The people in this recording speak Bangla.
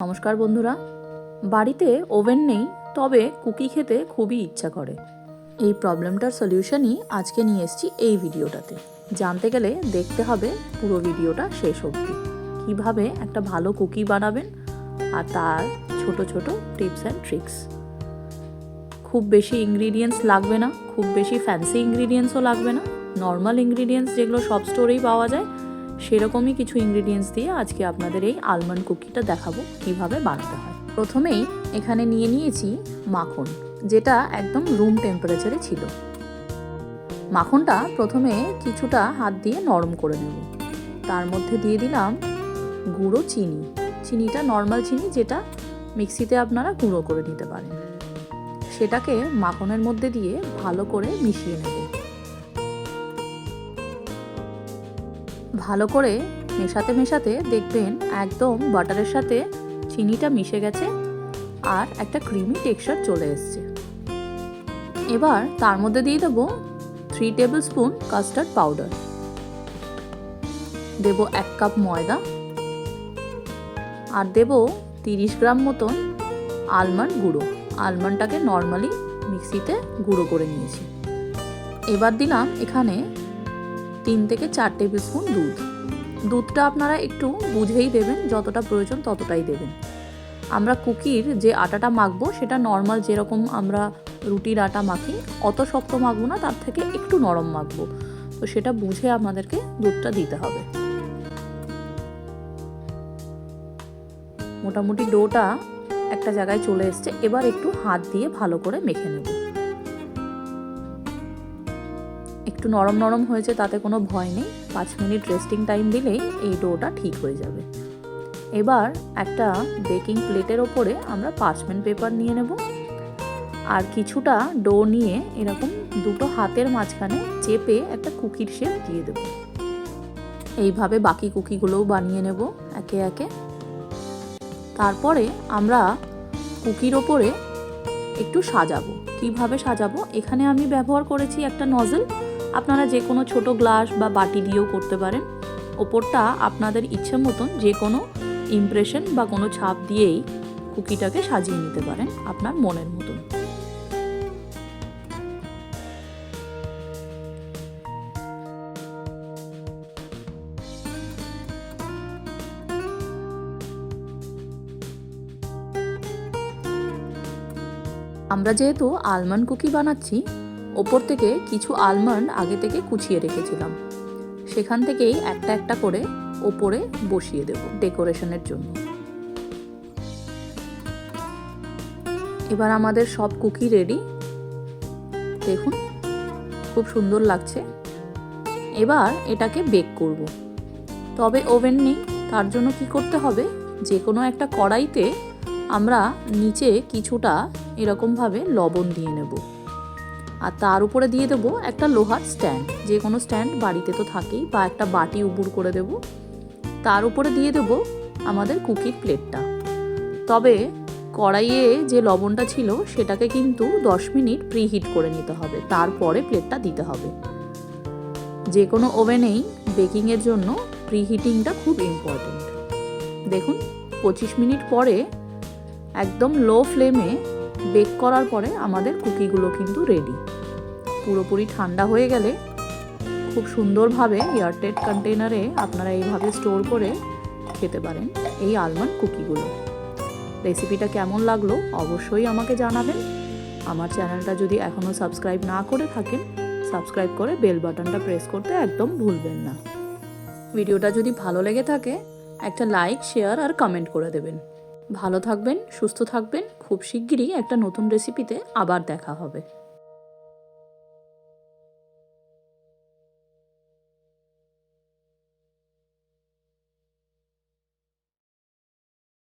নমস্কার বন্ধুরা, বাড়িতে ওভেন নেই, তবে কুকি খেতে খুবই ইচ্ছা করে। এই প্রবলেমটার সলিউশনই আজকে নিয়ে এসেছি এই ভিডিওটাতে। জানতে গেলে দেখতে হবে পুরো ভিডিওটা শেষ অবধি। কীভাবে একটা ভালো কুকি বানাবেন আর তার ছোট ছোট টিপস অ্যান্ড ট্রিক্স। খুব বেশি ইনগ্রিডিয়েন্টস লাগবে না, খুব বেশি ফ্যান্সি ইনগ্রিডিয়েন্টসও লাগবে না। নর্মাল ইনগ্রিডিয়েন্টস যেগুলো সব স্টোরেই পাওয়া যায় সেরকমই কিছু ইনগ্রিডিয়েন্টস দিয়ে আজকে আপনাদের এই আলমন্ড কুকিটা দেখাবো কিভাবে বানাতে হয়। প্রথমেই এখানে নিয়ে নিয়েছি মাখন, যেটা একদম রুম টেম্পারেচারে ছিল। মাখনটা প্রথমে কিছুটা হাত দিয়ে নরম করে নেব। তার মধ্যে দিয়ে দিলাম গুঁড়ো চিনি। চিনিটা নর্মাল চিনি, যেটা মিক্সিতে আপনারা গুঁড়ো করে নিতে পারেন। সেটাকে মাখনের মধ্যে দিয়ে ভালো করে মিশিয়ে নেব। ভালো করে মেশাতে মেশাতে দেখবেন একদম বাটারের সাথে চিনিটা মিশে গেছে আর একটা ক্রিমি টেক্সচার চলে এসছে। এবার তার মধ্যে দিয়ে দেব 3 টেবিল স্পুন কাস্টার্ড পাউডার, দেব 1 কাপ ময়দা আর দেব 30 গ্রাম মতন আলমন্ড গুঁড়ো। আলমন্ডটাকে নর্মালি মিক্সিতে গুঁড়ো করে নিয়েছি। এবার দিলাম এখানে 3 থেকে 4 টেবিল স্পুন দুধ। দুধটা আপনারা একটু বুঝেই দেবেন, যতটা প্রয়োজন ততটাই দেবেন। আমরা কুকির যে আটাটা মাখবো সেটা নর্মাল যেরকম আমরা রুটির আটা মাখি অত শক্ত মাখবো না, তার থেকে একটু নরম মাখবো। তো সেটা বুঝে আমাদেরকে দুধটা দিতে হবে। মোটামুটি ডোটা একটা জায়গায় চলে এসছে। এবার একটু হাত দিয়ে ভালো করে মেখে নেব। একটু নরম নরম হয়েছে, তাতে কোনো ভয় নেই। 5 মিনিট রেস্টিং টাইম দিলেই এই ডোটা ঠিক হয়ে যাবে। এবার একটা বেকিং প্লেটের ওপরে আমরা পার্চমেন্ট পেপার নিয়ে নেব আর কিছুটা ডো নিয়ে এরকম দুটো হাতের মাঝখানে চেপে একটা কুকির শেপ দিয়ে দেব। এইভাবে বাকি কুকিগুলোও বানিয়ে নেব একে একে। তারপরে আমরা কুকির ওপরে একটু সাজাবো। কিভাবে সাজাবো? এখানে আমি ব্যবহার করেছি একটা নজল। আপনারা যে কোনো ছোট গ্লাস বা বাটি দিয়েও করতে পারেন। ওপরটা আপনাদের ইচ্ছে মতন যে কোনো ইমপ্রেশন বা কোনো ছাপ দিয়েই কুকিটাকে সাজিয়ে নিতে পারেন আপনার মনের মতন। আমরা যেহেতু আলমন্ড কুকি বানাচ্ছি, ওপর থেকে কিছু আলমন্ড আগে থেকে কুচিয়ে রেখেছিলাম, সেখান থেকেই একটা একটা করে ওপরে বসিয়ে দেব ডেকোরেশনের জন্য। এবার আমাদের সব কুকি রেডি। দেখুন খুব সুন্দর লাগছে। এবার এটাকে বেক করব। তবে ওভেন নেই, তার জন্য কি করতে হবে, যে কোনো একটা কড়াইতে আমরা নিচে কিছুটা এরকমভাবে লবণ দিয়ে নেব আর তার উপরে দিয়ে দেবো একটা লোহার স্ট্যান্ড। যে কোনো স্ট্যান্ড বাড়িতে তো থাকেই, বা একটা বাটি উবুর করে দেব। তার উপরে দিয়ে দেব আমাদের কুকির প্লেটটা। তবে কড়াইয়ে যে লবণটা ছিল সেটাকে কিন্তু 10 মিনিট প্রিহিট করে নিতে হবে, তারপরে প্লেটটা দিতে হবে। যে কোনো ওভেনেই বেকিংয়ের জন্য প্রিহিটিংটা খুব ইম্পর্টেন্ট। দেখুন 25 মিনিট পরে একদম লো ফ্লেমে বেক করার পরে আমাদের কুকিগুলো কিন্তু রেডি। পুরোপুরি ঠান্ডা হয়ে গেলে খুব সুন্দরভাবে এয়ারটাইট কন্টেনারে আপনারা এইভাবে স্টোর করে খেতে পারেন এই আলমন্ড কুকিগুলো। রেসিপিটা কেমন লাগলো অবশ্যই আমাকে জানাবেন। আমার চ্যানেলটা যদি এখনও সাবস্ক্রাইব না করে থাকেন, সাবস্ক্রাইব করে বেল বাটনটা প্রেস করতে একদম ভুলবেন না। ভিডিওটা যদি ভালো লেগে থাকে একটা লাইক, শেয়ার আর কমেন্ট করে দেবেন। ভালো থাকবেন, সুস্থ থাকবেন। খুব শিগগিরই একটা নতুন রেসিপিতে আবার দেখা হবে।